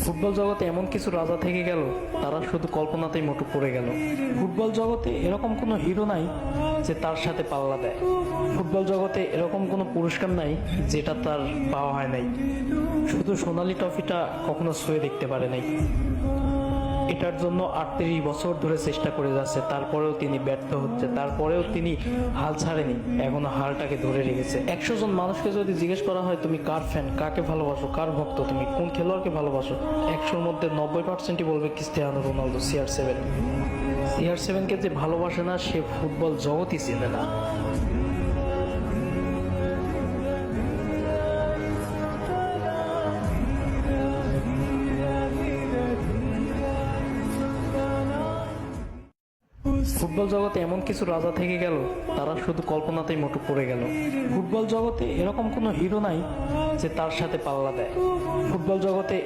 Football জগতে এমন কিছু রাজা থেকে গেল, তারা শুধু কল্পনাতেই মোটু পড়ে গেল। ফুটবল জগতে এরকম কোনো হিরো নাই যে তার সাথে পাল্লা দেয়। ফুটবল জগতে এরকম কোনো পুরস্কার নাই যেটা তার পাওয়া হয় নাই। শুধু সোনালী ট্রফিটা কখনো ছুঁয়ে দেখতে পারে নাই। এটার জন্য 38 বছর ধরে চেষ্টা করে যাচ্ছে, তারপরেও তিনি ব্যর্থ হচ্ছে, তারপরেও তিনি হাল ছাড়েনি, এখনো হালটাকে ধরে রেখেছে। 100 জন মানুষকে যদি জিজ্ঞেস করা হয় তুমি কার ফ্যান, কাকে ভালোবাসো, কার ভক্ত, তুমি কোন খেলোয়াড়কে ভালোবাসো, 100-র মধ্যে 90%ই বলবে ক্রিস্টিয়ানো রোনালদো, CR7। CR7কে যে ভালোবাসে না, সে ফুটবল জগতই চেনে না। ফুটবল জগতে এমন কিছু রাজা থেকে গেল, তারা শুধু কল্পনাতেই মোটু পড়ে গেল। ফুটবল জগতে এরকম কোনো হিরো নাই যে তার সাথে পাল্লা দেয়। ফুটবল জগতে